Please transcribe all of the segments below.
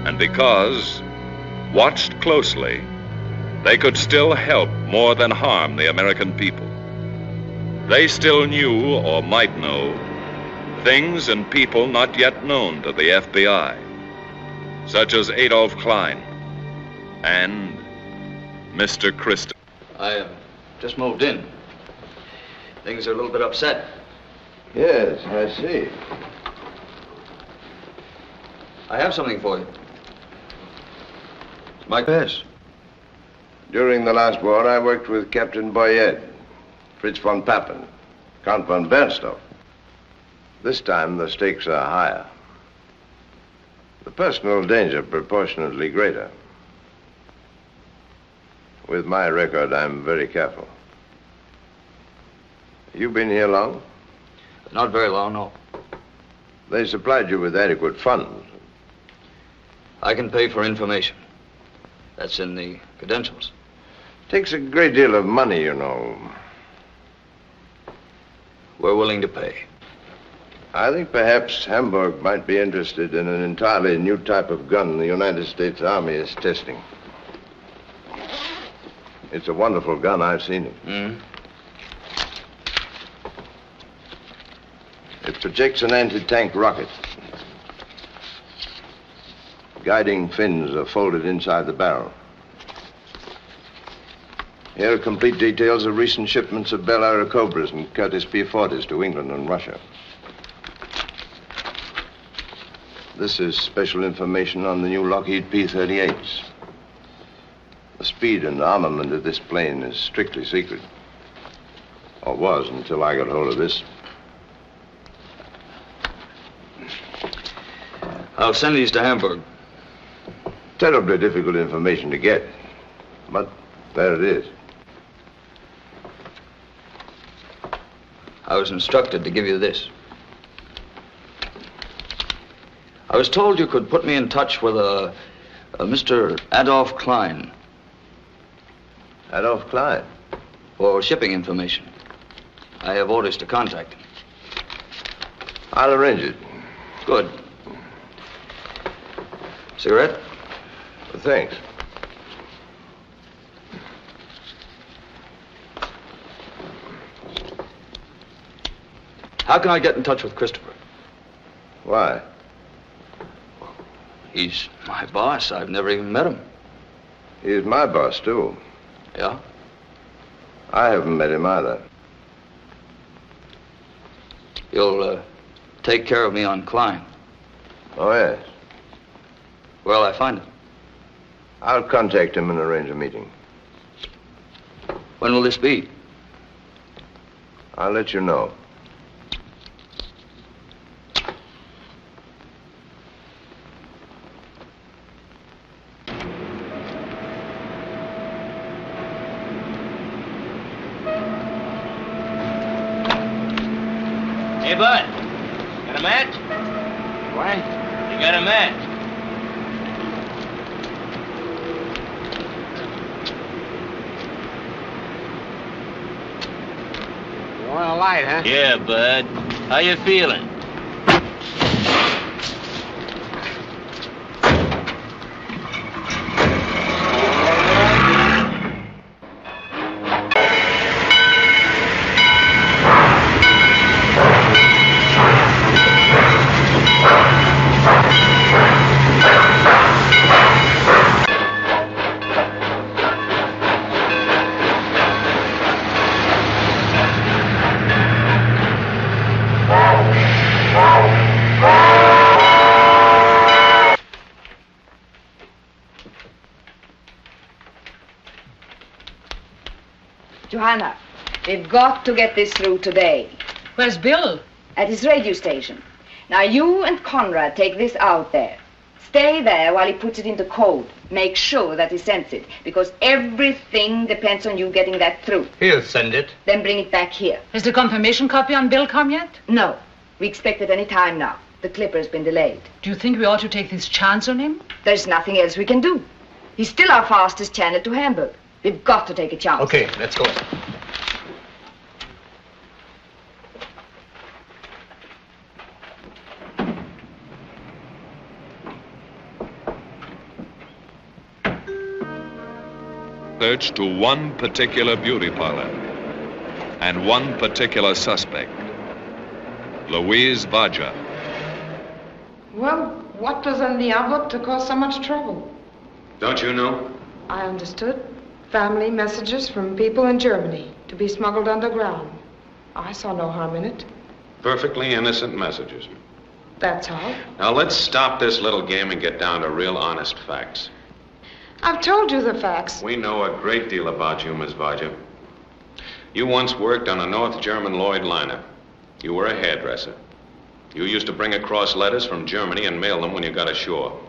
And because, watched closely, they could still help more than harm the American people. They still knew, or might know, things and people not yet known to the FBI, such as Adolf Klein and Mr. Christopher. I just moved in. Things are a little bit upset. Yes, I see. I have something for you. It's my pass. During the last war, I worked with Captain Boyette, Fritz von Papen, Count von Bernstorff. This time, the stakes are higher. The personal danger proportionately greater. With my record, I'm very careful. You've been here long? Not very long, no. They supplied you with adequate funds. I can pay for information. That's in the credentials. Takes a great deal of money, you know. We're willing to pay. I think perhaps Hamburg might be interested in an entirely new type of gun the United States Army is testing. It's a wonderful gun. I've seen it. Mm-hmm. It projects an anti-tank rocket. Guiding fins are folded inside the barrel. Here are complete details of recent shipments of Bell Airacobras and Curtis P-40s to England and Russia. This is special information on the new Lockheed P-38s. The speed and armament of this plane is strictly secret. Or was until I got hold of this. I'll send these to Hamburg. Terribly difficult information to get. But there it is. I was instructed to give you this. I was told you could put me in touch with a Mr. Adolf Klein. Adolf Klein? For shipping information. I have orders to contact him. I'll arrange it. Good. Cigarette? Thanks. How can I get in touch with Christopher? Why? He's my boss. I've never even met him. He's my boss, too. Yeah? I haven't met him either. You'll take care of me on Klein. Oh, yes. Where'll I find him? I'll contact him and arrange a meeting. When will this be? I'll let you know. Hey, Bud, got a match? What? You got a match? You want a light, huh? Yeah, Bud. How you feeling? Johanna, we've got to get this through today. Where's Bill? At his radio station. Now, you and Conrad take this out there. Stay there while he puts it into code. Make sure that he sends it, because everything depends on you getting that through. He'll send it. Then bring it back here. Has the confirmation copy on Bill come yet? No. We expect it any time now. The clipper's been delayed. Do you think we ought to take this chance on him? There's nothing else we can do. He's still our fastest channel to Hamburg. We've got to take a chance. Okay, let's go. search to one particular beauty parlor and one particular suspect, Louise Vaja. Well, what was in the envelope to cause so much trouble? Don't you know? I understood. Family messages from people in Germany to be smuggled underground. I saw no harm in it. Perfectly innocent messages. That's all. Now let's stop this little game and get down to real honest facts. I've told you the facts. We know a great deal about you, Miss Vaja. You once worked on a North German Lloyd liner. You were a hairdresser. You used to bring across letters from Germany and mail them when you got ashore.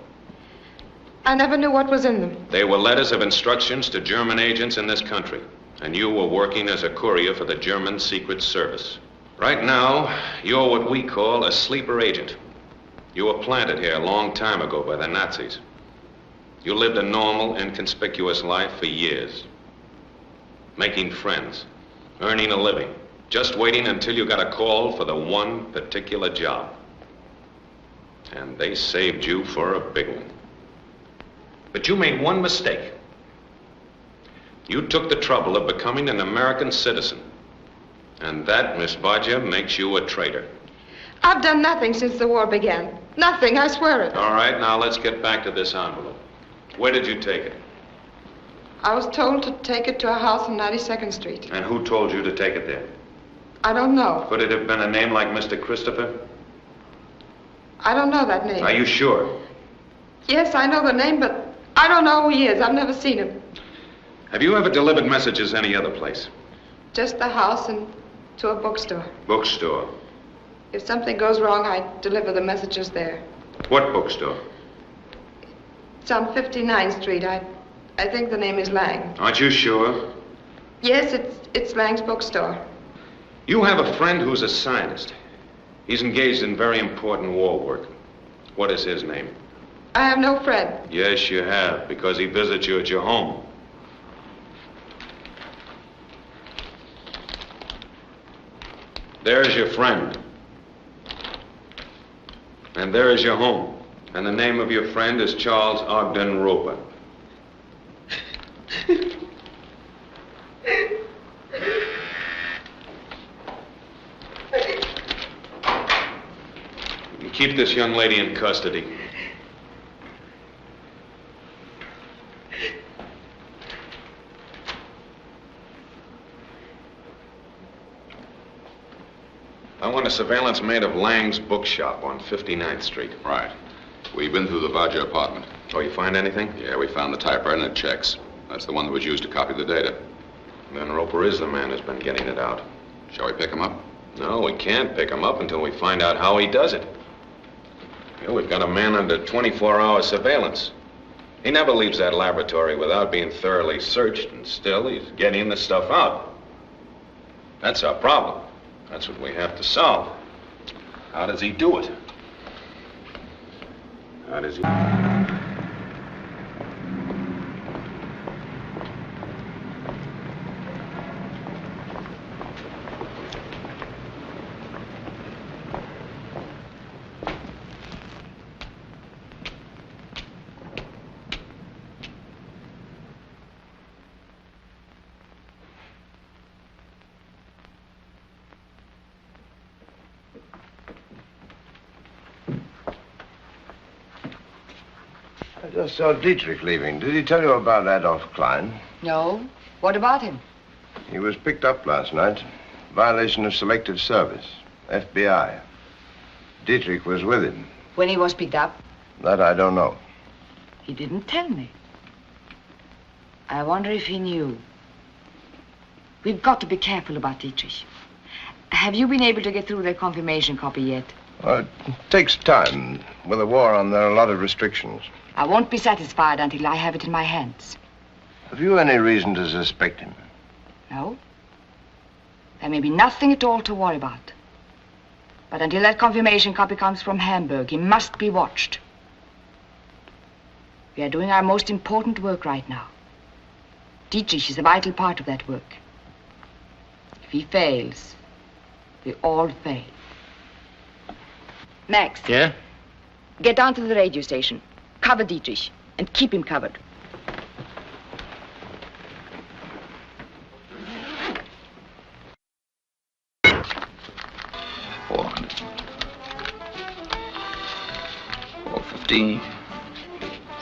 I never knew what was in them. They were letters of instructions to German agents in this country, and you were working as a courier for the German Secret Service. Right now, you're what we call a sleeper agent. You were planted here a long time ago by the Nazis. You lived a normal, inconspicuous life for years, making friends, earning a living, just waiting until you got a call for the one particular job. And they saved you for a big one. But you made one mistake. You took the trouble of becoming an American citizen. And that, Miss Vaja, makes you a traitor. I've done nothing since the war began. Nothing, I swear it. All right, now let's get back to this envelope. Where did you take it? I was told to take it to a house on 92nd Street. And who told you to take it there? I don't know. Could it have been a name like Mr. Christopher? I don't know that name. Are you sure? Yes, I know the name, but I don't know who he is. I've never seen him. Have you ever delivered messages any other place? Just the house and to a bookstore. Bookstore. If something goes wrong, I deliver the messages there. What bookstore? It's on 59th Street. I think the name is Lang. Aren't you sure? Yes, it's Lang's bookstore. You have a friend who's a scientist. He's engaged in very important war work. What is his name? I have no friend. Yes, you have, because he visits you at your home. There's your friend. And there is your home. And the name of your friend is Charles Ogden Roper. You keep this young lady in custody. I want a surveillance made of Lang's bookshop on 59th Street. Right. We've been through the Vaja apartment. Oh, you find anything? Yeah, we found the typewriter and it checks. That's the one that was used to copy the data. Then Roper is the man who's been getting it out. Shall we pick him up? No, we can't pick him up until we find out how he does it. You know, we've got a man under 24-hour surveillance. He never leaves that laboratory without being thoroughly searched, and still he's getting the stuff out. That's our problem. That's what we have to solve. How does he do it? How does he... I just saw Dietrich leaving. Did he tell you about Adolf Klein? No. What about him? He was picked up last night. Violation of selective service. FBI. Dietrich was with him. When he was picked up? That I don't know. He didn't tell me. I wonder if he knew. We've got to be careful about Dietrich. Have you been able to get through their confirmation copy yet? Well, it takes time. With the war on, there are a lot of restrictions. I won't be satisfied until I have it in my hands. Have you any reason to suspect him? No. There may be nothing at all to worry about. But until that confirmation copy comes from Hamburg, he must be watched. We are doing our most important work right now. Dietrich is a vital part of that work. If he fails, we all fail. Max. Yeah? Get down to the radio station. Cover Dietrich. And keep him covered. 5:50.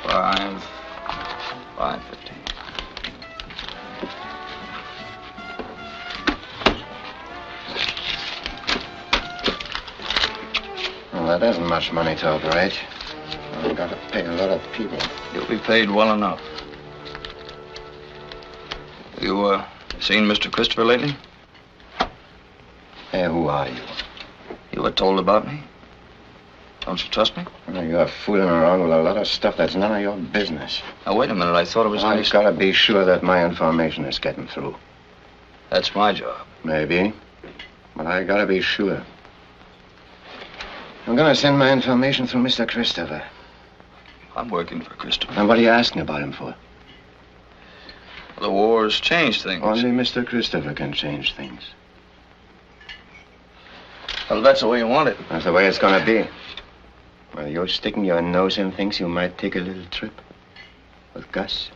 5:50. Well, that isn't much money to operate. I've got to pay a lot of people. You'll be paid well enough. You, seen Mr. Christopher lately? Hey, who are you? You were told about me? Don't you trust me? Well, you're fooling around with a lot of stuff that's none of your business. Now, wait a minute. I thought it was I've nice. got to be sure that my information is getting through. That's my job. Maybe. But I got to be sure. I'm going to send my information through Mr. Christopher. I'm working for Christopher. And what are you asking about him for? The war's changed things. Only Mr. Christopher can change things. Well, that's the way you want it. That's the way it's going to be. Well, you're sticking your nose in things, you might take a little trip with Gus.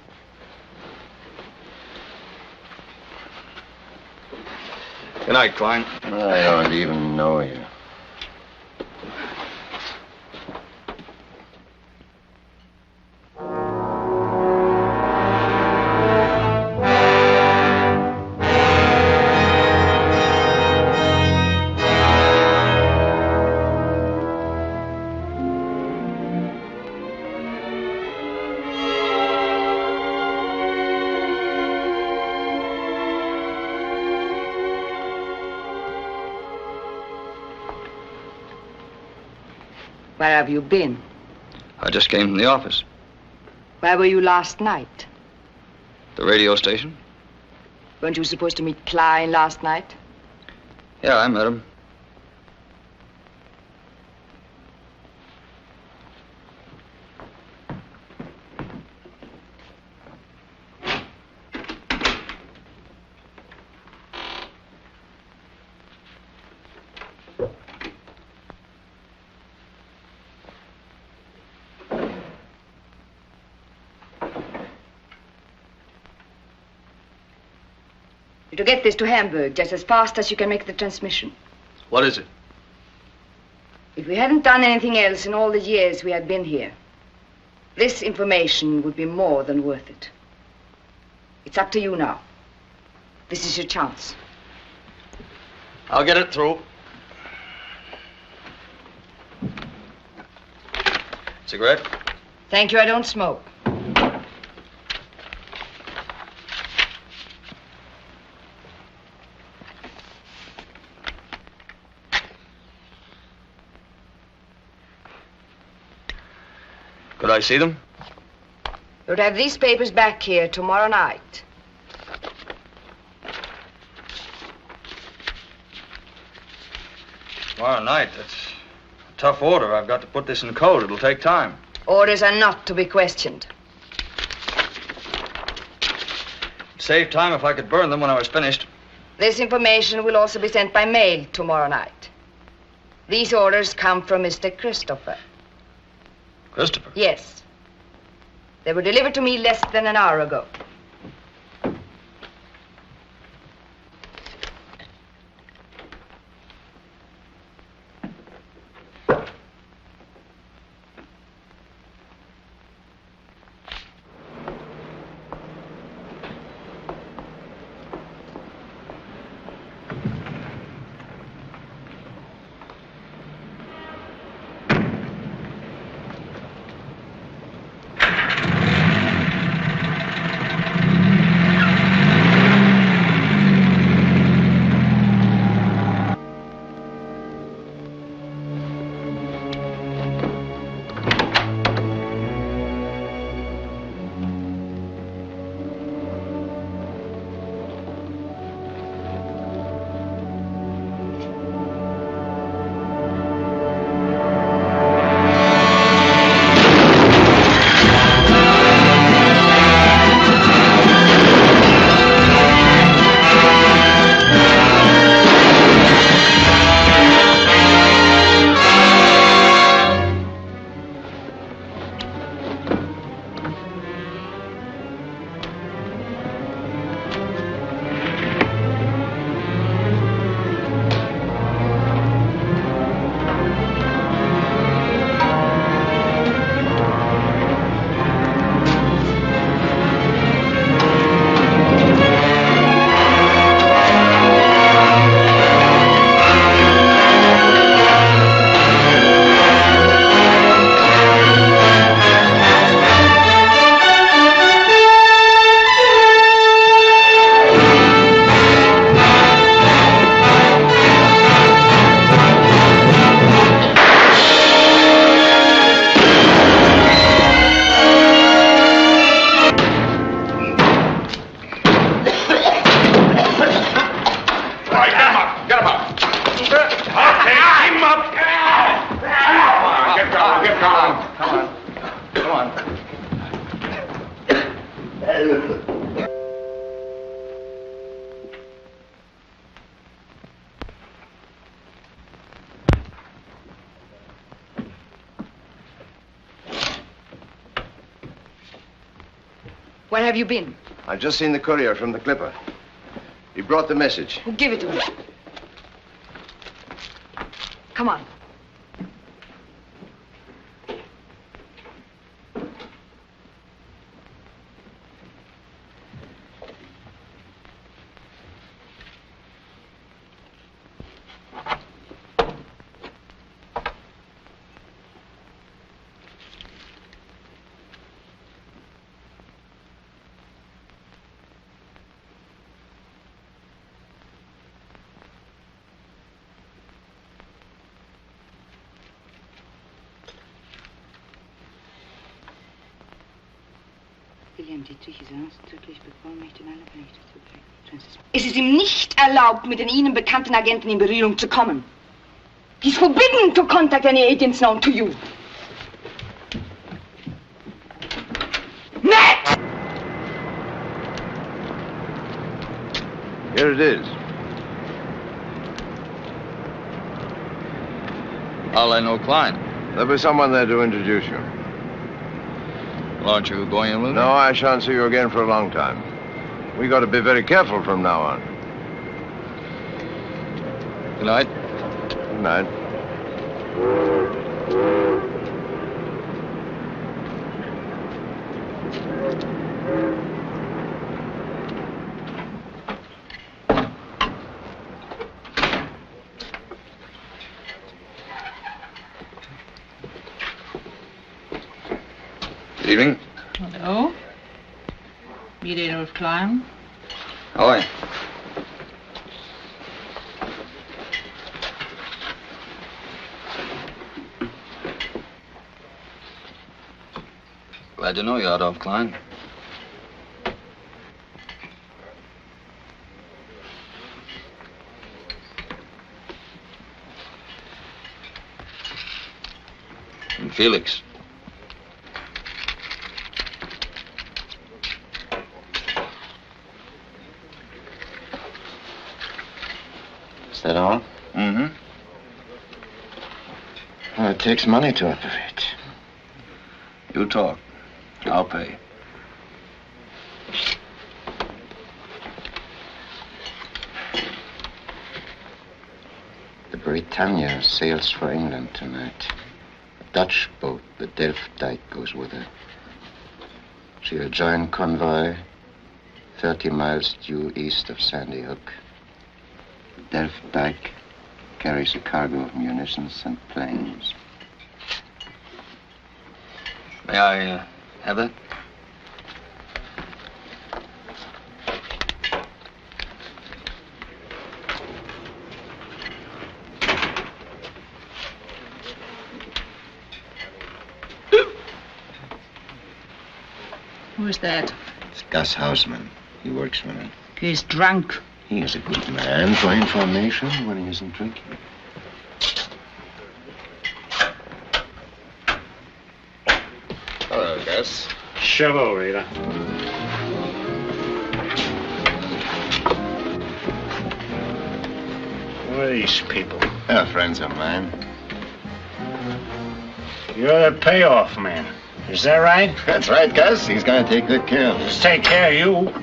Good night, Klein. I don't even know you. Where have you been? I just came from the office. Where were you last night? The radio station? Weren't you supposed to meet Klein last night? Yeah, I met him. To get this to Hamburg just as fast as you can make the transmission. What is it? If we hadn't done anything else in all the years we had been here, this information would be more than worth it. It's up to you now. This is your chance. I'll get it through. Cigarette? Thank you, I don't smoke. Could I see them? You'll have these papers back here tomorrow night. Tomorrow night? That's a tough order. I've got to put this in code. It'll take time. Orders are not to be questioned. Save time if I could burn them when I was finished. This information will also be sent by mail tomorrow night. These orders come from Mr. Christopher. Christopher? Yes. They were delivered to me less than an hour ago. Where have you been? I've just seen the courier from the Clipper. He brought the message. Who give it to me? Come on. Es ist ihm nicht erlaubt, mit den Ihnen bekannten Agenten in Berührung zu kommen. He's forbidden to contact any agents known to you. Matt! Here it is. How'll I know Klein? There'll be someone there to introduce you. Well, aren't you going in with me? No, I shan't see you again for a long time. We got to be very careful from now on. Good night. Good night. Good evening. Hello. Meet Adolf Klein. How are you? Glad to know you, Adolf Klein. And Felix. Is that all? Mm-hmm. Well, it takes money to operate. You talk. I'll pay. The Britannia sails for England tonight. A Dutch boat, the Delft Dyke, goes with her. She'll join convoy 30 miles due east of Sandy Hook. The Delft Dyke carries a cargo of munitions and planes. May I have that? Who is that? It's Gus Hausman. He works for me. He's drunk. He is a good man for information when he isn't drinking. Hello, Gus. Hello, Rita. Who are these people? They're friends of mine. You're the payoff man. Is that right? That's right, Gus. He's going to take good care of us. Let's take care of you.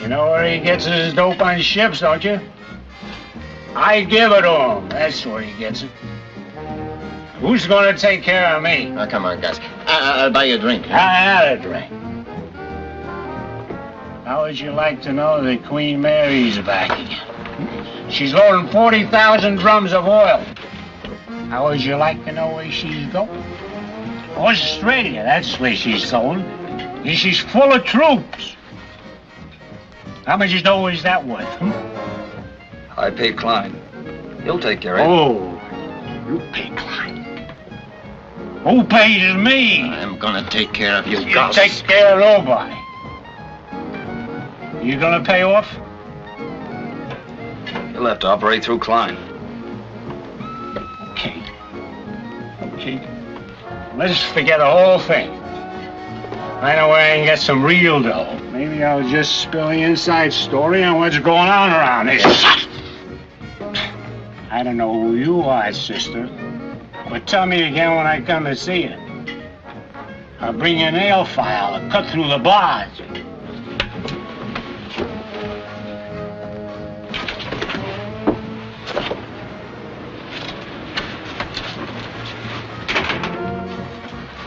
You know where he gets his dope on ships, don't you? I give it to him. That's where he gets it. Who's going to take care of me? Oh, come on, Gus. I'll buy you a drink. I'll have a drink. How would you like to know that Queen Mary's back again? She's loading 40,000 drums of oil. How would you like to know where she's going? Australia, that's where she's going. And she's full of troops. How much dough is that worth? I pay Klein. He'll take care of it. Oh, you pay Klein. Who pays me? I'm going to take care of you, You Gus. take care of nobody. You gonna pay off? He'll have to operate through Klein. Okay. Let's forget the whole thing. Right away and get some real dough. Maybe I'll just spill the inside story on what's going on around here. I don't know who you are, sister, but tell me again when I come to see you. I'll bring you a nail file and cut through the bars.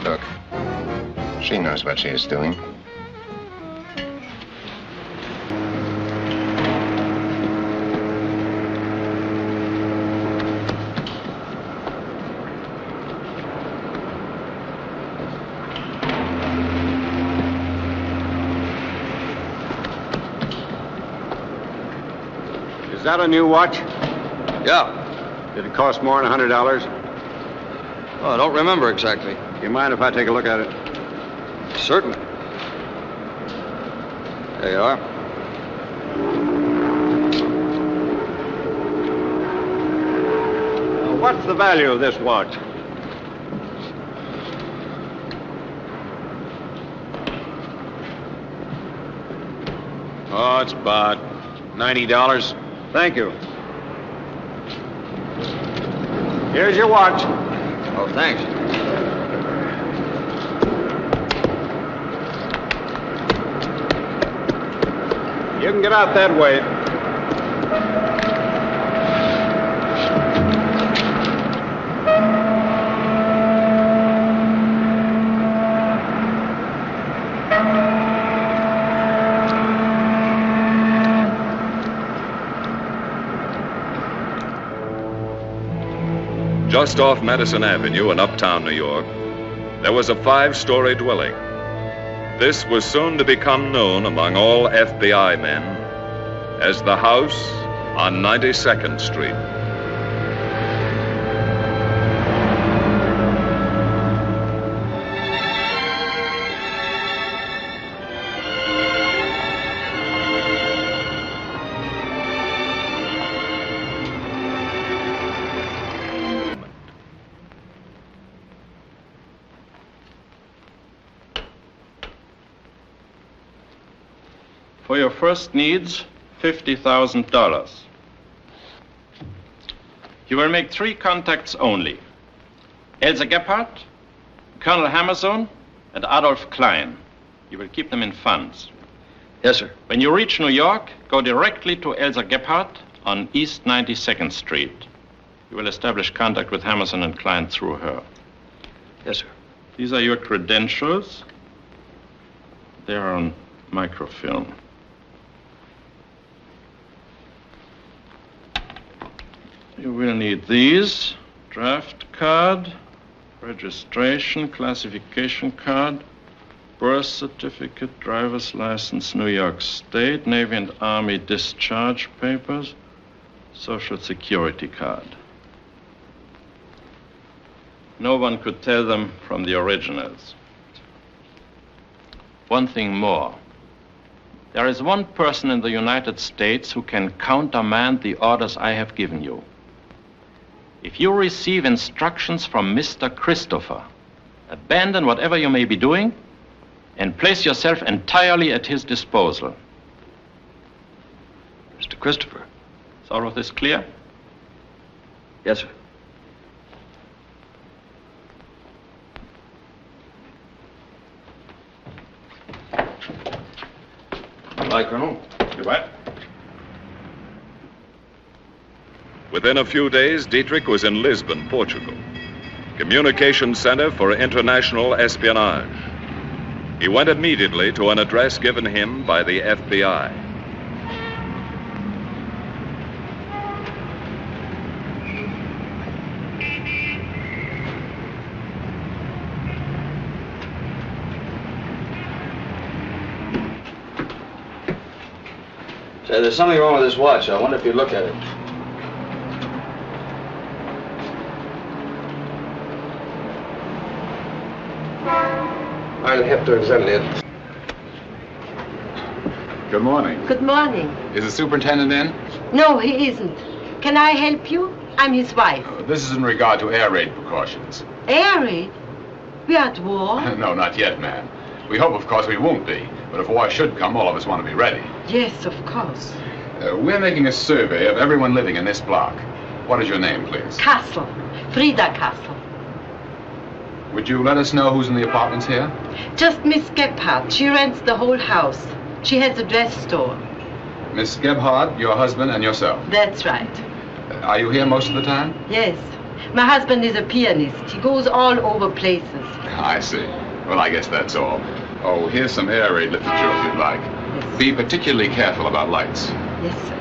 Look, she knows what she is doing. Is that a new watch? Yeah. Did it cost more than $100? Oh, I don't remember exactly. You mind if I take a look at it? Certainly. There you are. What's the value of this watch? Oh, it's about $90. Thank you. Here's your watch. Oh, thanks. You can get out that way. Just off Madison Avenue in uptown New York, there was a 5-story dwelling. This was soon to become known among all FBI men as the house on 92nd Street. For your first needs, $50,000. You will make 3 contacts only. Elsa Gephardt, Colonel Hammerson, and Adolf Klein. You will keep them in funds. Yes, sir. When you reach New York, go directly to Elsa Gephardt on East 92nd Street. You will establish contact with Hammerson and Klein through her. Yes, sir. These are your credentials. They are on microfilm. You will need these: draft card, registration, classification card, birth certificate, driver's license, New York State, Navy and Army discharge papers, Social Security card. No one could tell them from the originals. One thing more. There is one person in the United States who can countermand the orders I have given you. If you receive instructions from Mr. Christopher, abandon whatever you may be doing and place yourself entirely at his disposal. Mr. Christopher. Is all of this clear? Yes, sir. Bye, Colonel. Goodbye. Within a few days, Dietrich was in Lisbon, Portugal, communications center for international espionage. He went immediately to an address given him by the FBI. Say, there's something wrong with this watch. I wonder if you'd look at it. I'll have to examine it. Good morning. Good morning. Is the superintendent in? No, he isn't. Can I help you? I'm his wife. This is in regard to air raid precautions. Air raid? We are at war. No, not yet, ma'am. We hope, of course, we won't be. But if war should come, all of us want to be ready. Yes, of course. We're making a survey of everyone living in this block. What is your name, please? Castle. Frida Castle. Would you let us know who's in the apartments here? Just Miss Gebhardt. She rents the whole house. She has a dress store. Miss Gebhardt, your husband, and yourself. That's right. Are you here most of the time? Yes. My husband is a pianist. He goes all over places. I see. Well, I guess that's all. Oh, here's some air raid literature if you'd like. Yes. Be particularly careful about lights. Yes, sir.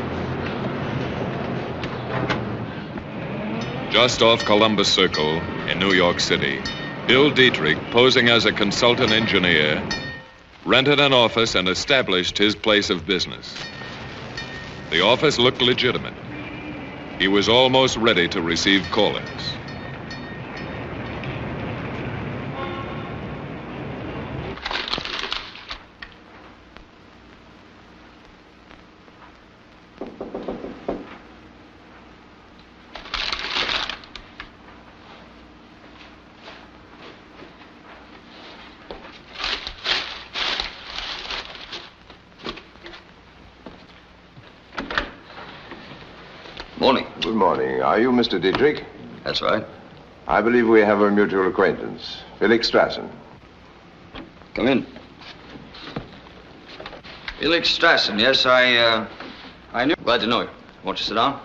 Just off Columbus Circle in New York City, Bill Dietrich, posing as a consultant engineer, rented an office and established his place of business. The office looked legitimate. He was almost ready to receive callers. Morning. Good morning. Are you Mr. Dietrich? That's right. I believe we have a mutual acquaintance, Felix Strassen. Come in. Felix Strassen, yes, I knew. Glad to know you. Won't you sit down?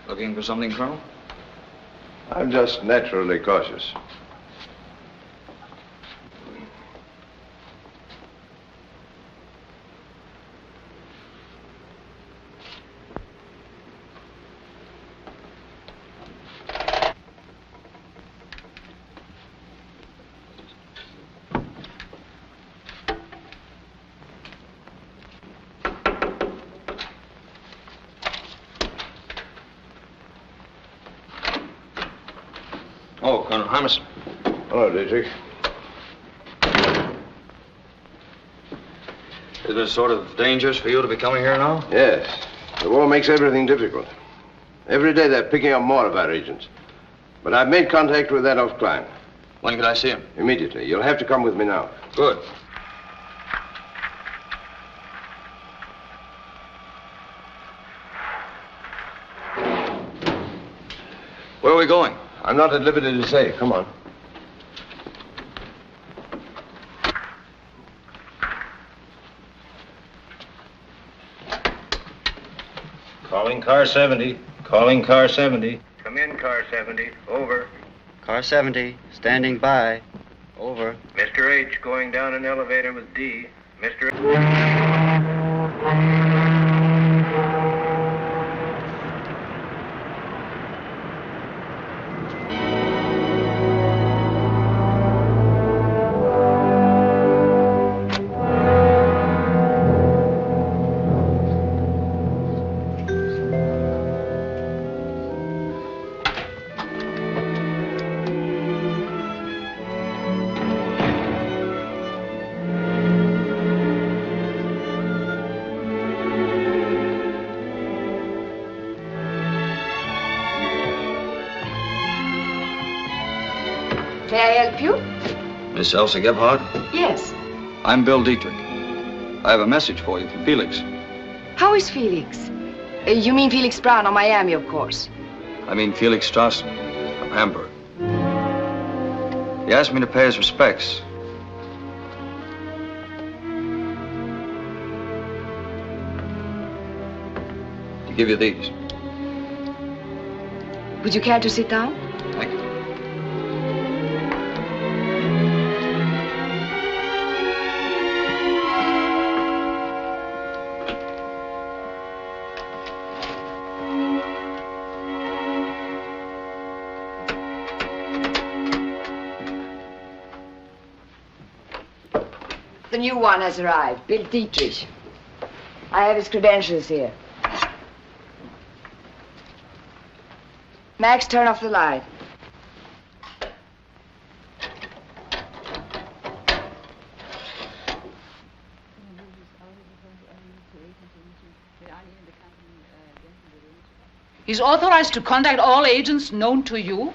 Looking for something, Colonel? I'm just naturally cautious. Oh, Colonel Harmison. Hello, Dietrich. Is it sort of dangerous for you to be coming here now? Yes. The war makes everything difficult. Every day they're picking up more of our agents. But I've made contact with Adolf Klein. When can I see him? Immediately. You'll have to come with me now. Good. Where are we going? I'm not at liberty to say. Come on. Calling car 70. Calling car 70. Come in, car 70. Over. Car 70, standing by. Over. Mr. H going down an elevator with D. Mr. May I help you? Miss Elsa Gebhardt? Yes. I'm Bill Dietrich. I have a message for you from Felix. How is Felix? You mean Felix Brown of Miami, of course. I mean Felix Strassen of Hamburg. He asked me to pay his respects. To give you these. Would you care to sit down? Thank you. The new one has arrived, Bill Dietrich. I have his credentials here. Max, turn off the light. He's authorized to contact all agents known to you?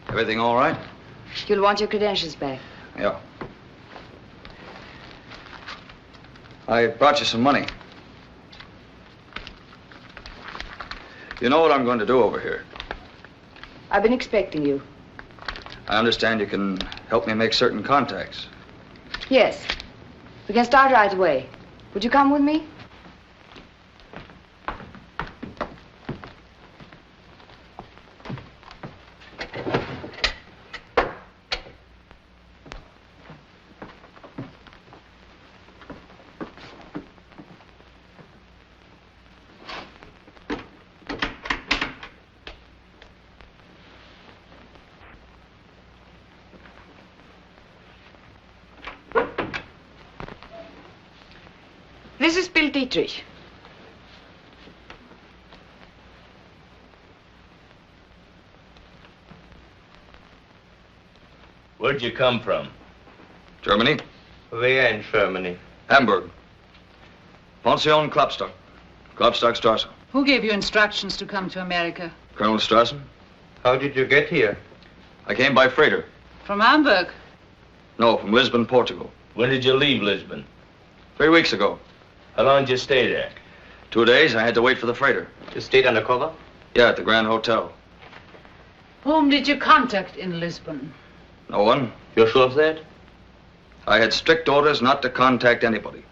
Everything all right? You'll want your credentials back. Yeah. I brought you some money. You know what I'm going to do over here? I've been expecting you. I understand you can help me make certain contacts. Yes. We can start right away. Would you come with me? This is Bill Dietrich. Where'd you come from? Germany? Where in Germany? Hamburg. Pension Klopstock. Klopstockstrasse. Who gave you instructions to come to America? Colonel Strassen. How did you get here? I came by freighter. From Hamburg? No, from Lisbon, Portugal. When did you leave Lisbon? 3 weeks ago. How long did you stay there? 2 days. I had to wait for the freighter. You stayed undercover? Yeah, at the Grand Hotel. Whom did you contact in Lisbon? No one. You're sure of that? I had strict orders not to contact anybody.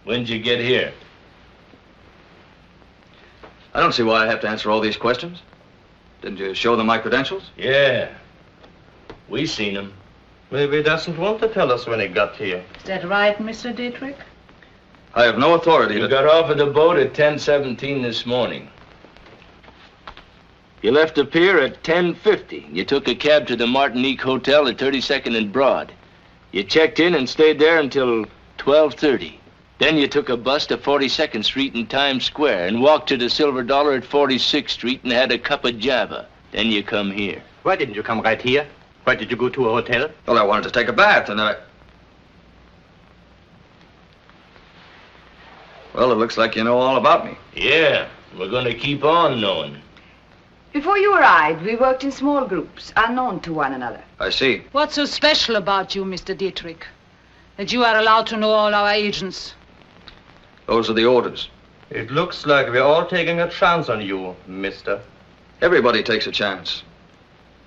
When did you get here? I don't see why I have to answer all these questions. Didn't you show them my credentials? Yeah. We seen them. Maybe he doesn't want to tell us when he got here. Is that right, Mr. Dietrich? I have no authority You to... got off of the boat at 10:17 this morning. You left the pier at 10:50. You took a cab to the Martinique Hotel at 32nd and Broad. You checked in and stayed there until 12:30. Then you took a bus to 42nd Street in Times Square and walked to the Silver Dollar at 46th Street and had a cup of Java. Then you come here. Why didn't you come right here? Why did you go to a hotel? Well, I wanted to take a bath, and then I... Well, it looks like you know all about me. Yeah, we're going to keep on knowing. Before you arrived, we worked in small groups, unknown to one another. I see. What's so special about you, Mr. Dietrich, that you are allowed to know all our agents? Those are the orders. It looks like we're all taking a chance on you, mister. Everybody takes a chance.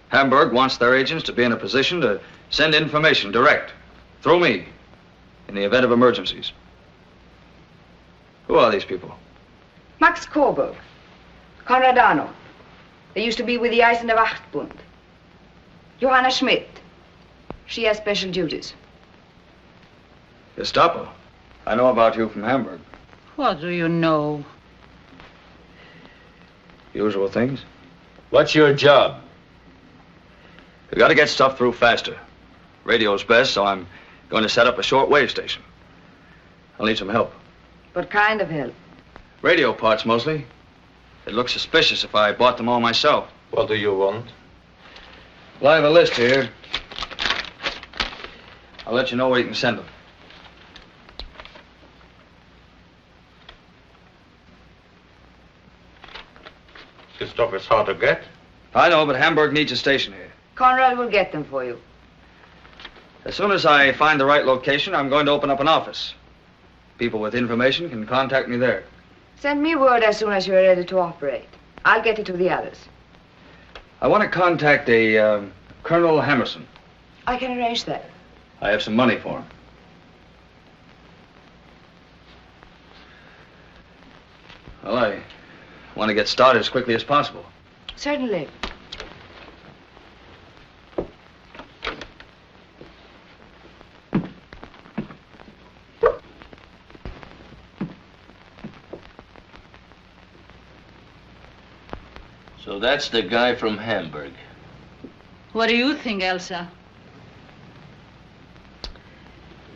Hamburg wants their agents to be in a position to send information direct, through me, in the event of emergencies. Who are these people? Max Coburg, Konrad Arnold. They used to be with the Eisender Wachtbund. Johanna Schmidt. She has special duties. Gestapo. I know about you from Hamburg. What do you know? Usual things. What's your job? We gotta get stuff through faster. Radio's best, so I'm going to set up a shortwave station. I'll need some help. What kind of help? Radio parts, mostly. It'd look suspicious if I bought them all myself. What do you want? Well, I have a list here. I'll let you know where you can send them. This stuff is hard to get. I know, but Hamburg needs a station here. Conrad will get them for you. As soon as I find the right location, I'm going to open up an office. People with information can contact me there. Send me word as soon as you're ready to operate. I'll get it to the others. I want to contact a Colonel Hammerson. I can arrange that. I have some money for him. Well, I want to get started as quickly as possible. Certainly. So that's the guy from Hamburg. What do you think, Elsa?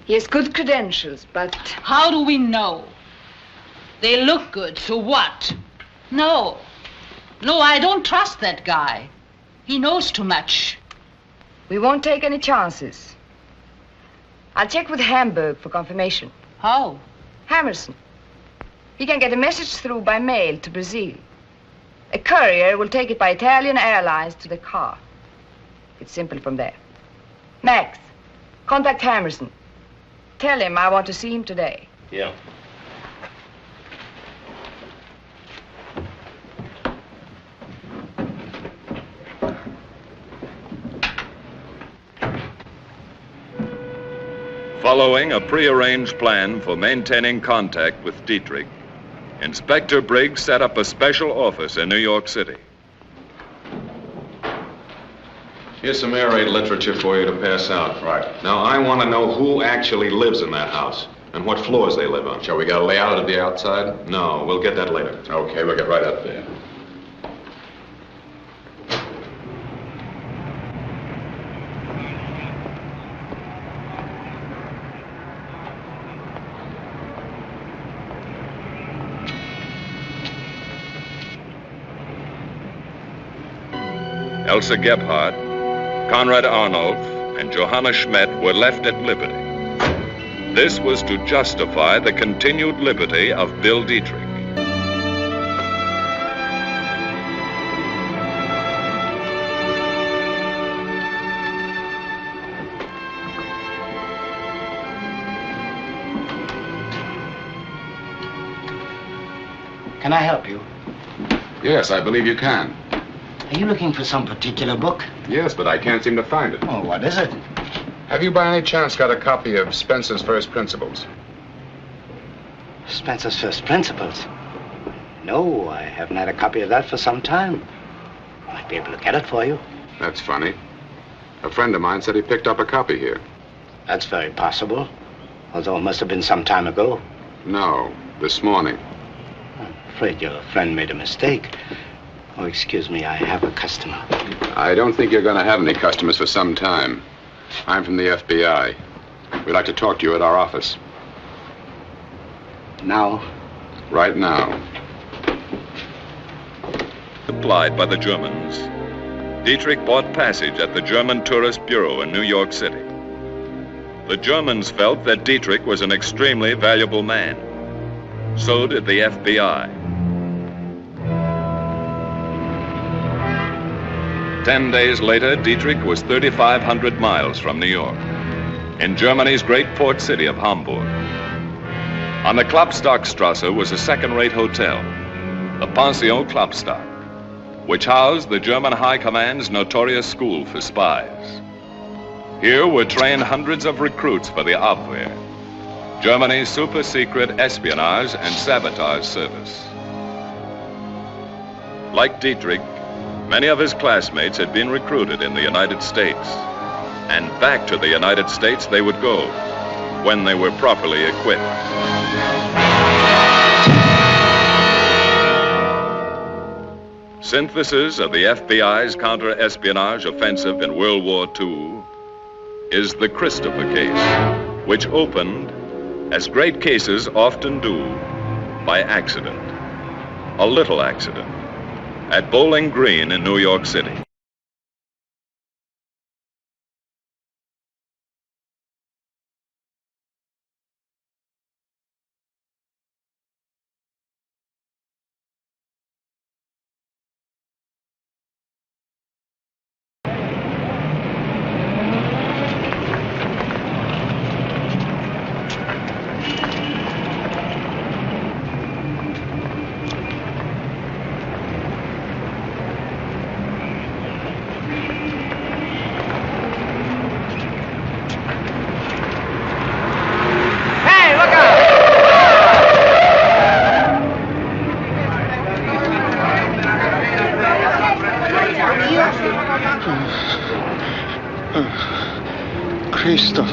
He has good credentials, but... How do we know? They look good, so what? No. No, I don't trust that guy. He knows too much. We won't take any chances. I'll check with Hamburg for confirmation. How? Hammerson. He can get a message through by mail to Brazil. A courier will take it by Italian Airlines to the car. It's simple from there. Max, contact Hammerson. Tell him I want to see him today. Yeah. Following a prearranged plan for maintaining contact with Dietrich, Inspector Briggs set up a special office in New York City. Here's some air raid literature for you to pass out. Right. Now, I want to know who actually lives in that house and what floors they live on. Shall we get a layout of the outside? No, we'll get that later. Okay, we'll get right up there. Elsa Gebhardt, Konrad Arnolf, and Johanna Schmidt were left at liberty. This was to justify the continued liberty of Bill Dietrich. Can I help you? Yes, I believe you can. Are you looking for some particular book? Yes, but I can't seem to find it. Oh, what is it? Have you by any chance got a copy of Spencer's First Principles? Spencer's First Principles? No, I haven't had a copy of that for some time. I might be able to get it for you. That's funny. A friend of mine said he picked up a copy here. That's very possible, although it must have been some time ago. No, this morning. I'm afraid your friend made a mistake. Oh, excuse me, I have a customer. I don't think you're going to have any customers for some time. I'm from the FBI. We'd like to talk to you at our office. Now? Right now. Applied by the Germans, Dietrich bought passage at the German Tourist Bureau in New York City. The Germans felt that Dietrich was an extremely valuable man. So did the FBI. 10 days later, Dietrich was 3,500 miles from New York, in Germany's great port city of Hamburg. On the Klopstockstrasse was a second-rate hotel, the Pension Klopstock, which housed the German High Command's notorious school for spies. Here were trained hundreds of recruits for the Abwehr, Germany's super-secret espionage and sabotage service. Like Dietrich, many of his classmates had been recruited in the United States, and back to the United States they would go when they were properly equipped. Synthesis of the FBI's counter-espionage offensive in World War II is the Christopher case, which opened, as great cases often do, by accident. A little accident. At Bowling Green in New York City. Christopher.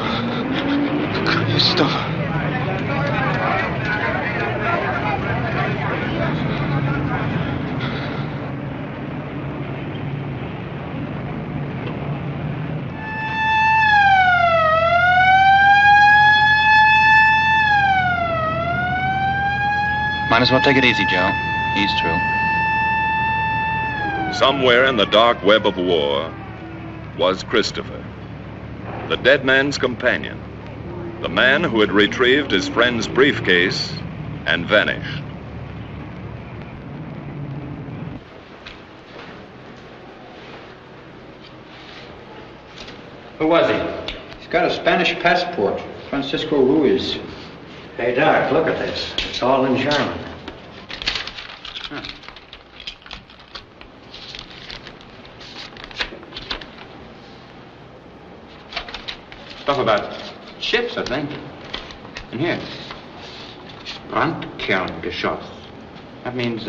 Might as well take it easy, Joe. He's through. Somewhere in the dark web of war was Christopher, the dead man's companion, the man who had retrieved his friend's briefcase and vanished. Who was he? He's got a Spanish passport. Francisco Ruiz. Hey, Doc, look at this. It's all in German. Huh. Stuff about ships, I think. And here. Brandkerngeschoss. That means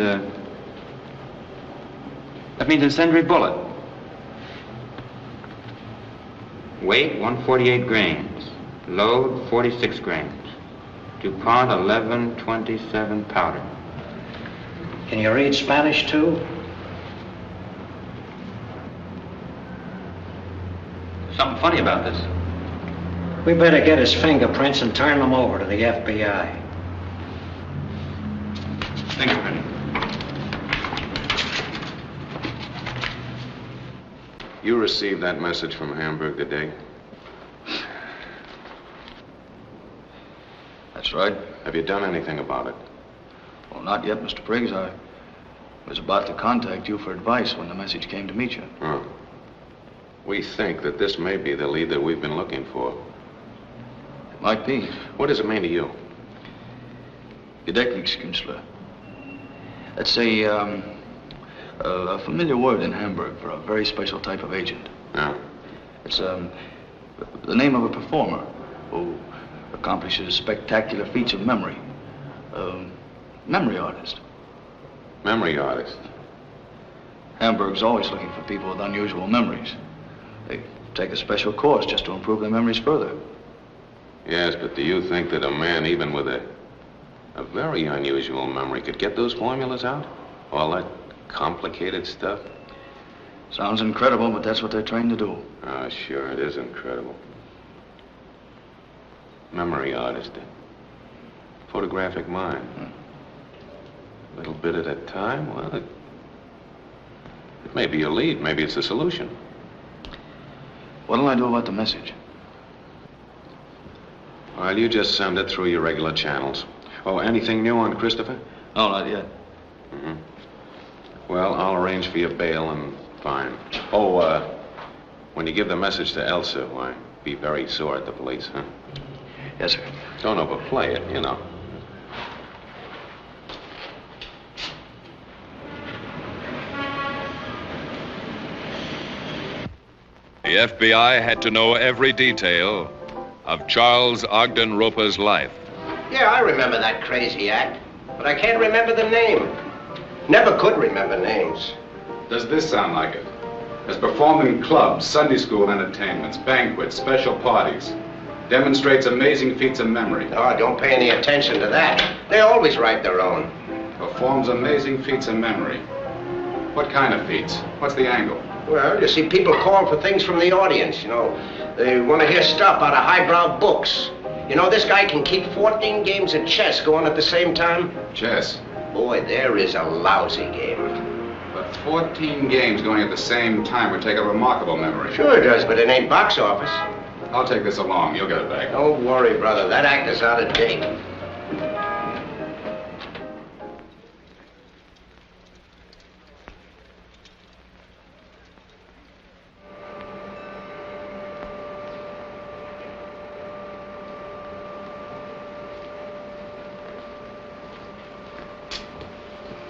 incendiary bullet. Weight, 148 grains. Load, 46 grains. DuPont 1127 powder. Can you read Spanish, too? Something funny about this. We better get his fingerprints and turn them over to the FBI. Fingerprint. You received that message from Hamburg today? That's right. Have you done anything about it? Well, not yet, Mr. Briggs. I was about to contact you for advice when the message came to meet you. Oh. We think that this may be the lead that we've been looking for. It might be. What does it mean to you? Gedächtniskünstler. That's a familiar word in Hamburg for a very special type of agent. Yeah. It's the name of a performer who accomplishes spectacular feats of memory. Memory artist. Memory artist? Hamburg's always looking for people with unusual memories. They take a special course just to improve their memories further. Yes, but do you think that a man, even with a very unusual memory, could get those formulas out? All that complicated stuff? Sounds incredible, but that's what they're trained to do. Oh, sure, it is incredible. Memory artist. Photographic mind. A little bit at a time. Well, it may be a lead. Maybe it's a solution. What'll I do about the message? Well, you just send it through your regular channels. Oh, anything new on Christopher? No, not yet. Mm-hmm. Well, I'll arrange for your bail and fine. Oh, when you give the message to Elsa, why, be very sore at the police, huh? Yes, sir. Don't overplay it, you know. The FBI had to know every detail of Charles Ogden Roper's life. Yeah, I remember that crazy act, but I can't remember the name. Never could remember names. Does this sound like it? Has performed in clubs, Sunday school entertainments, banquets, special parties. Demonstrates amazing feats of memory. Oh, don't pay any attention to that. They always write their own. Performs amazing feats of memory. What kind of feats? What's the angle? Well, you see, people call for things from the audience, you know. They want to hear stuff out of highbrow books. You know, this guy can keep 14 games of chess going at the same time. Chess? Boy, there is a lousy game. But 14 games going at the same time would take a remarkable memory. Sure it does, but it ain't box office. I'll take this along. You'll get it back. Don't worry, brother. That act is out of date.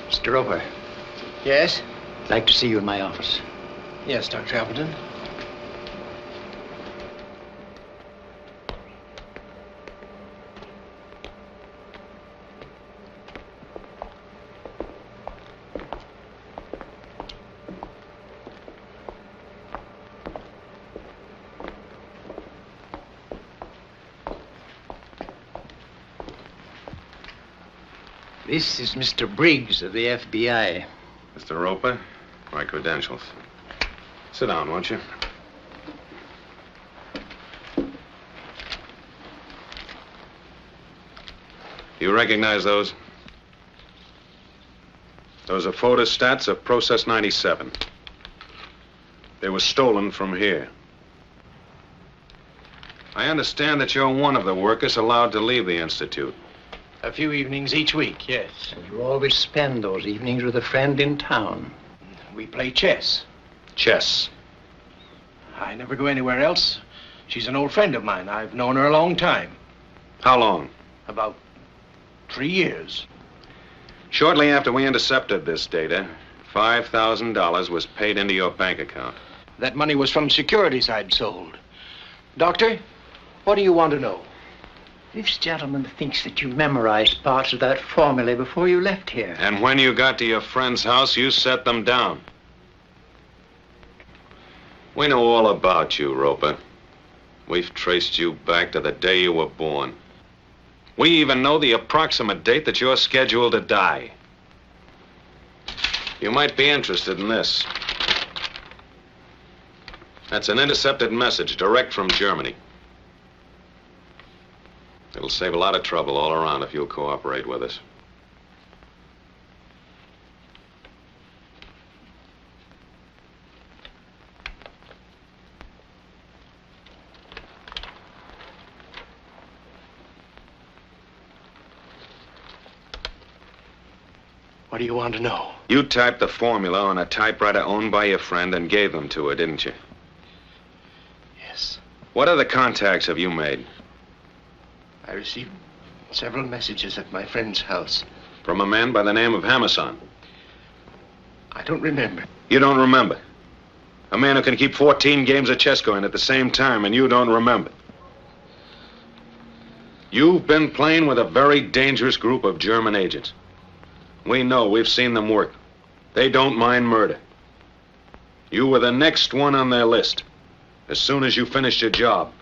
Mr. Roper. Yes? I'd like to see you in my office. Yes, Dr. Appleton. This is Mr. Briggs of the FBI. Mr. Roper, my credentials. Sit down, won't you? You recognize those? Those are photostats of Process 97. They were stolen from here. I understand that you're one of the workers allowed to leave the Institute. A few evenings each week, yes. And you always spend those evenings with a friend in town. We play chess. Chess? I never go anywhere else. She's an old friend of mine. I've known her a long time. How long? About 3 years. Shortly after we intercepted this data, $5,000 was paid into your bank account. That money was from securities I'd sold. Doctor, what do you want to know? This gentleman thinks that you memorized parts of that formula before you left here. And when you got to your friend's house, you set them down. We know all about you, Roper. We've traced you back to the day you were born. We even know the approximate date that you're scheduled to die. You might be interested in this. That's an intercepted message direct from Germany. It'll save a lot of trouble all around if you'll cooperate with us. What do you want to know? You typed the formula on a typewriter owned by your friend and gave them to her, didn't you? Yes. What other contacts have you made? I received several messages at my friend's house. From a man by the name of Hammerson? I don't remember. You don't remember? A man who can keep 14 games of chess going at the same time, and you don't remember? You've been playing with a very dangerous group of German agents. We know. We've seen them work. They don't mind murder. You were the next one on their list, as soon as you finished your job.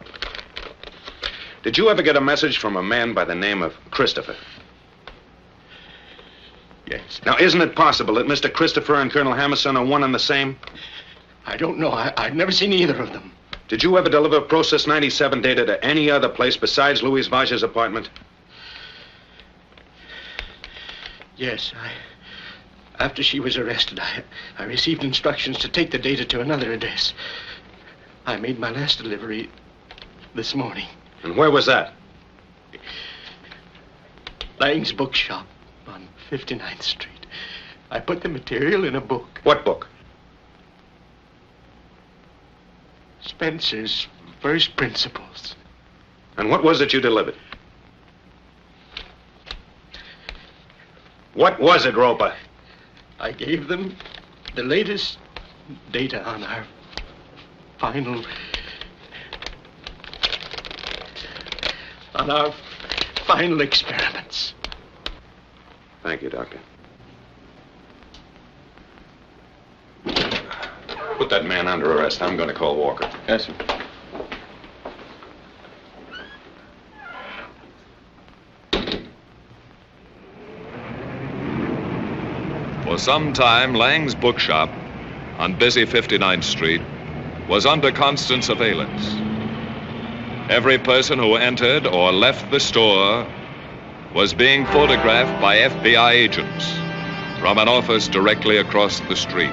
Did you ever get a message from a man by the name of Christopher? Yes. Now, isn't it possible that Mr. Christopher and Colonel Hammerson are one and the same? I don't know. I've never seen either of them. Did you ever deliver Process 97 data to any other place besides Louise Vache's apartment? Yes. After she was arrested, I received instructions to take the data to another address. I made my last delivery this morning. And where was that? Lang's bookshop on 59th Street. I put the material in a book. What book? Spencer's First Principles. And what was it you delivered? What was it, Roper? I gave them the latest data on our final experiments. Thank you, Doctor. Put that man under arrest. I'm going to call Walker. Yes, sir. For some time, Lang's bookshop on busy 59th Street was under constant surveillance. Every person who entered or left the store was being photographed by FBI agents from an office directly across the street.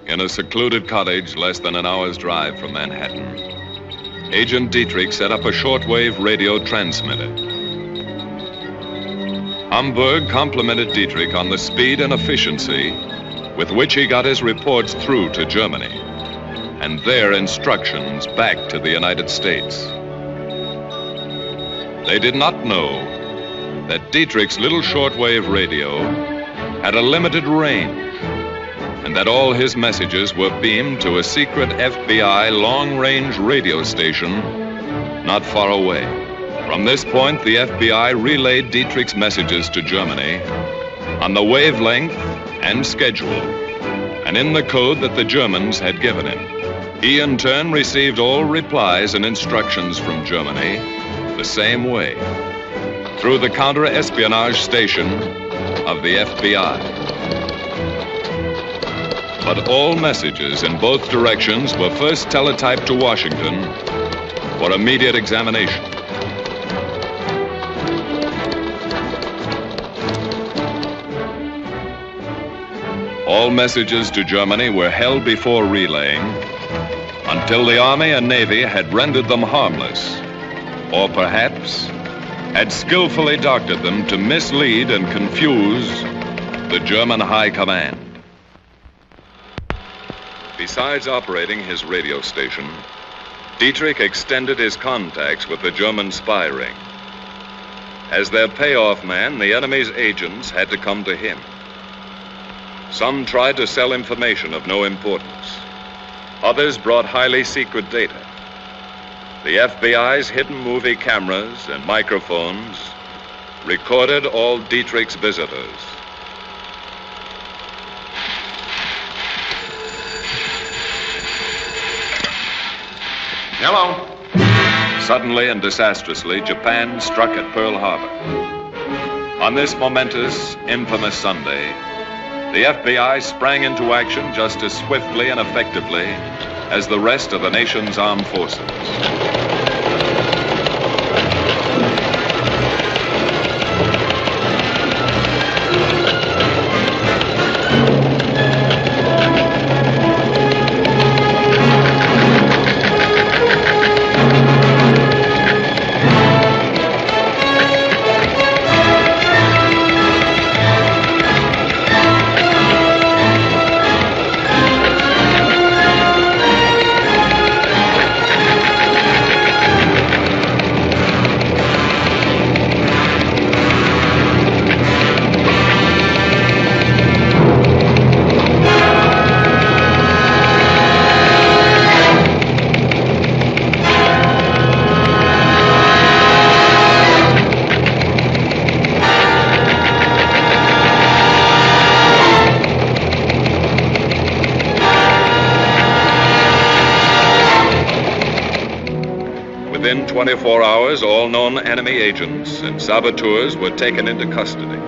In a secluded cottage less than an hour's drive from Manhattan, Agent Dietrich set up a shortwave radio transmitter. Hamburg complimented Dietrich on the speed and efficiency with which he got his reports through to Germany and their instructions back to the United States. They did not know that Dietrich's little shortwave radio had a limited range and that all his messages were beamed to a secret FBI long-range radio station not far away. From this point, the FBI relayed Dietrich's messages to Germany on the wavelength and schedule, and in the code that the Germans had given him. He, in turn, received all replies and instructions from Germany the same way, through the counter-espionage station of the FBI. But all messages in both directions were first teletyped to Washington for immediate examination. All messages to Germany were held before relaying until the Army and Navy had rendered them harmless, or perhaps had skillfully doctored them to mislead and confuse the German High Command. Besides operating his radio station, Dietrich extended his contacts with the German spy ring. As their payoff man, the enemy's agents had to come to him. Some tried to sell information of no importance. Others brought highly secret data. The FBI's hidden movie cameras and microphones recorded all Dietrich's visitors. Hello. Suddenly and disastrously, Japan struck at Pearl Harbor. On this momentous, infamous Sunday, the FBI sprang into action just as swiftly and effectively as the rest of the nation's armed forces. Within 24 hours, all known enemy agents and saboteurs were taken into custody,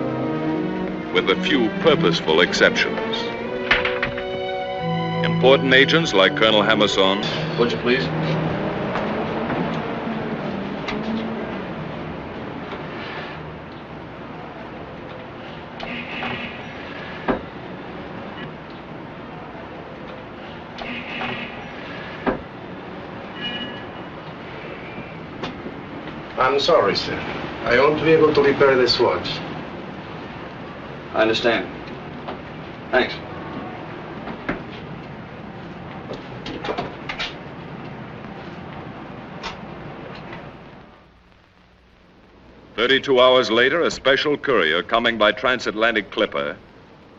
with a few purposeful exceptions. Important agents like Colonel Hammerson. Would you please? I'm sorry, sir. I won't be able to repair this watch. I understand. Thanks. "32 hours later, a special courier coming by transatlantic clipper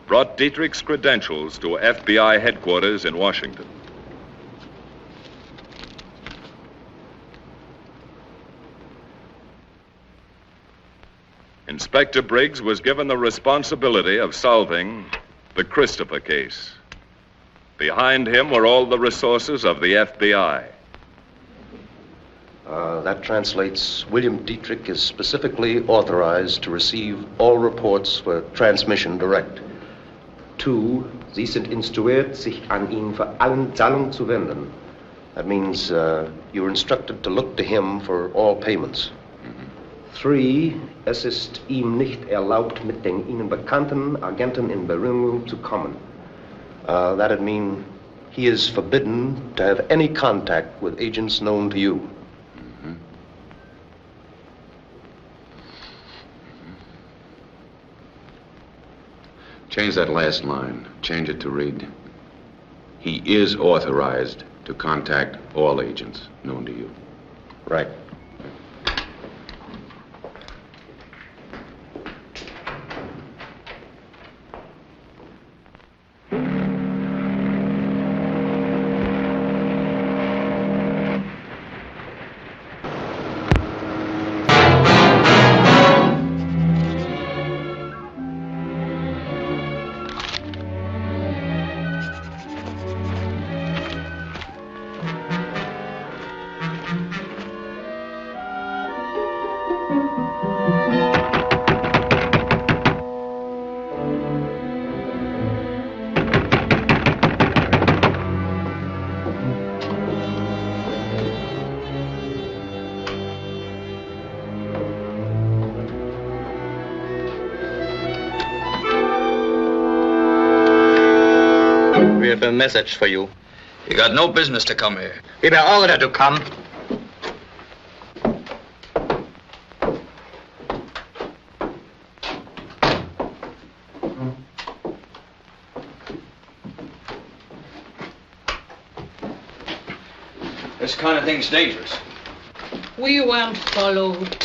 brought Dietrich's credentials to FBI headquarters in Washington. Inspector Briggs was given the responsibility of solving the Christopher case. Behind him were all the resources of the FBI. That translates, William Dietrich is specifically authorized to receive all reports for transmission direct. 2, Sie sind instruiert, sich an ihn für allen Zahlungen zu wenden. That means you're instructed to look to him for all payments. 3, es ist ihm nicht erlaubt, mit den Ihnen bekannten Agenten in Berührung zu kommen. That'd mean he is forbidden to have any contact with agents known to you. Change that last line. Change it to read, he is authorized to contact all agents known to you. Right. We have a message for you. You got no business to come here. We were ordered to come. This kind of thing's dangerous. We weren't followed.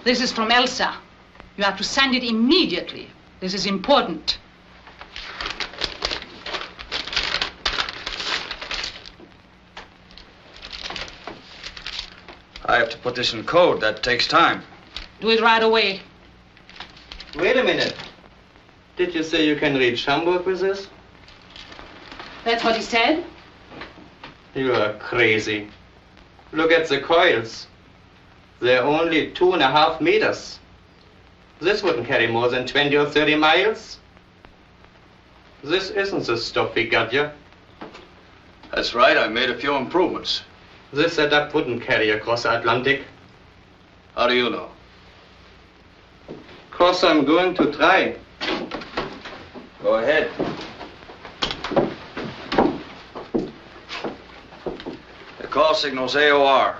This is from Elsa. You have to send it immediately. This is important. I have to put this in code. That takes time. Do it right away. Wait a minute. Did you say you can reach Hamburg with this? That's what he said? You are crazy. Look at the coils. They're only 2.5 meters. This wouldn't carry more than 20 or 30 miles. This isn't the stuff we got you. That's right. I made a few improvements. This setup wouldn't carry across the Atlantic. How do you know? 'Cause I'm going to try. Go ahead. The call signal's AOR.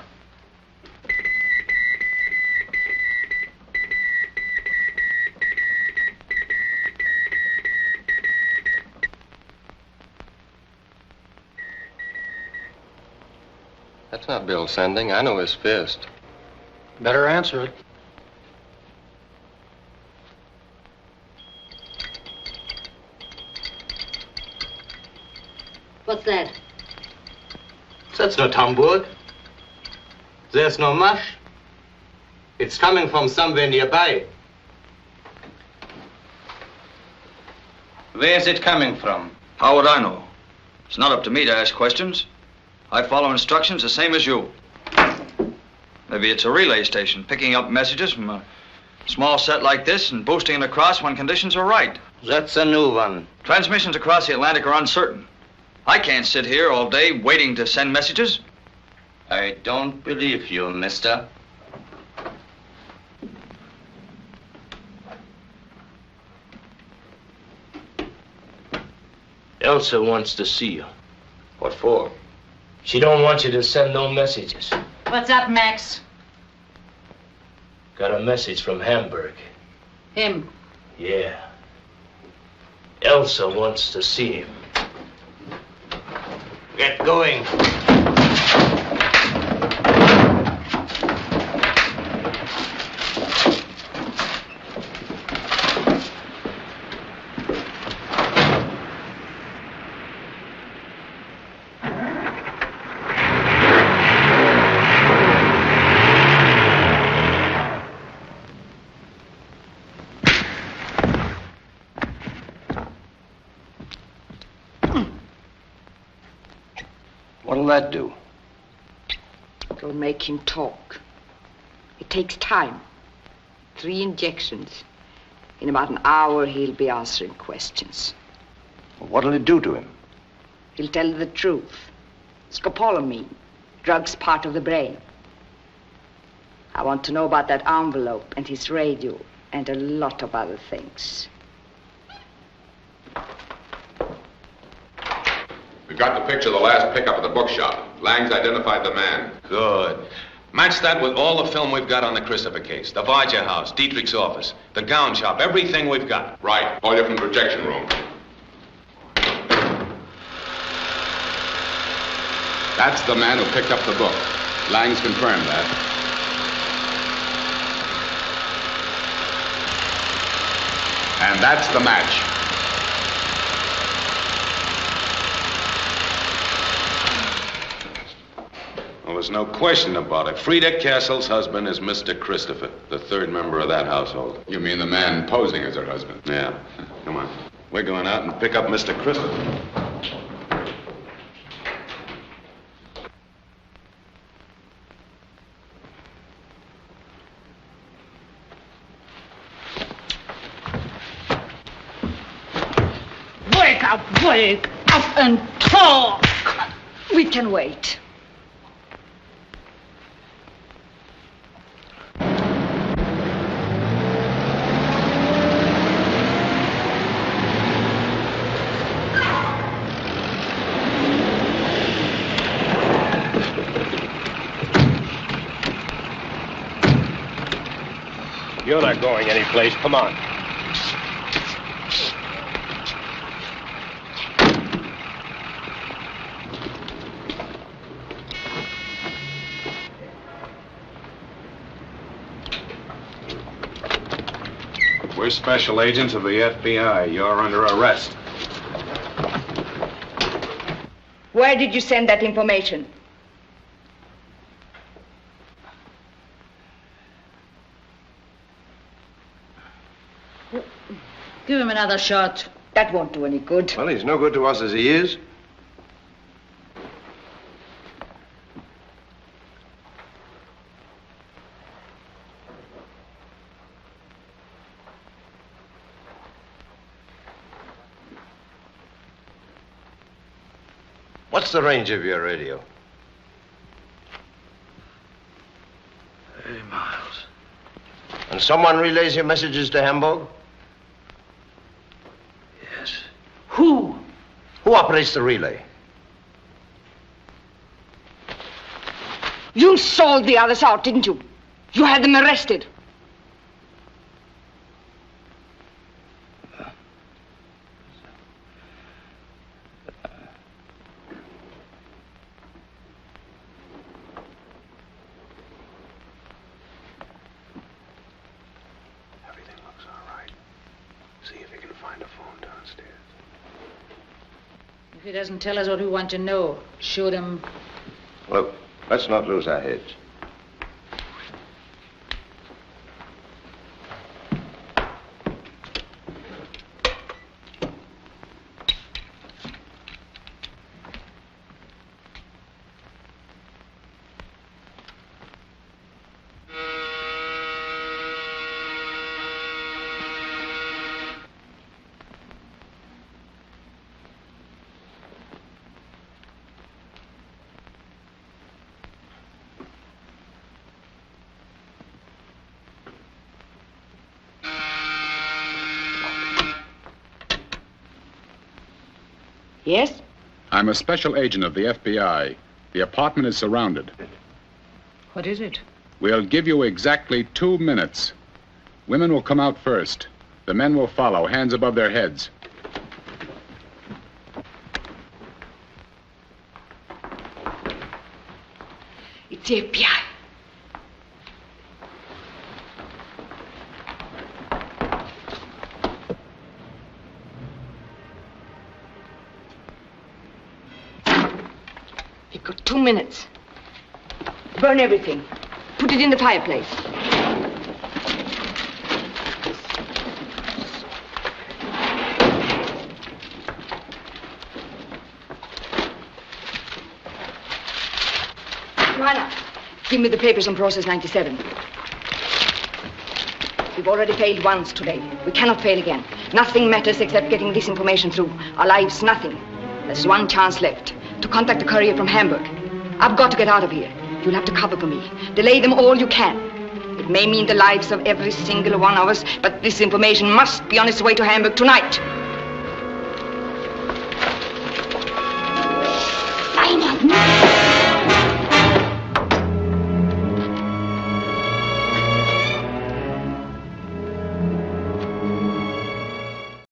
That's not Bill sending. I know his fist. Better answer it. What's that? That's not Hamburg. There's no mush. It's coming from somewhere nearby. Where's it coming from? How would I know? It's not up to me to ask questions. I follow instructions the same as you. Maybe it's a relay station picking up messages from a small set like this and boosting it across when conditions are right. That's a new one. Transmissions across the Atlantic are uncertain. I can't sit here all day waiting to send messages. I don't believe you, mister. Elsa wants to see you. What for? She don't want you to send no messages. What's up, Max? Got a message from Hamburg. Him. Yeah. Elsa wants to see him. Get going. What'll that do? It'll make him talk. It takes time. 3 injections. In about an hour, he'll be answering questions. What'll it do to him? He'll tell the truth. Scopolamine. Drugs part of the brain. I want to know about that envelope and his radio and a lot of other things. We got the picture of the last pickup at the bookshop. Lang's identified the man. Good. Match that with all the film we've got on the Christopher case. The Varja house, Dietrich's office, the gown shop, everything we've got. Right. All you from the projection room. That's the man who picked up the book. Lang's confirmed that. And that's the match. Well, there's no question about it. Frida Castle's husband is Mr. Christopher, the third member of that household. You mean the man posing as her husband? Yeah. Come on. We're going out and pick up Mr. Christopher. Wake up and talk. We can wait. You're not going anyplace. Come on. We're special agents of the FBI. You're under arrest. Where did you send that information? Give him another shot. That won't do any good. Well, he's no good to us as he is. What's the range of your radio? 80 miles. And someone relays your messages to Hamburg? Yes. Who? Who operates the relay? You sold the others out, didn't you? You had them arrested. If he doesn't tell us what we want to know, shoot him. Look, let's not lose our heads. Yes? I'm a special agent of the FBI. The apartment is surrounded. What is it? We'll give you exactly 2 minutes. Women will come out first. The men will follow, hands above their heads. It's the FBI. You've got 2 minutes. Burn everything. Put it in the fireplace. Johanna, give me the papers on Process 97. We've already failed once today. We cannot fail again. Nothing matters except getting this information through. Our lives, nothing. There's one chance left. To contact the courier from Hamburg. I've got to get out of here. You'll have to cover for me. Delay them all you can. It may mean the lives of every single one of us, but this information must be on its way to Hamburg tonight.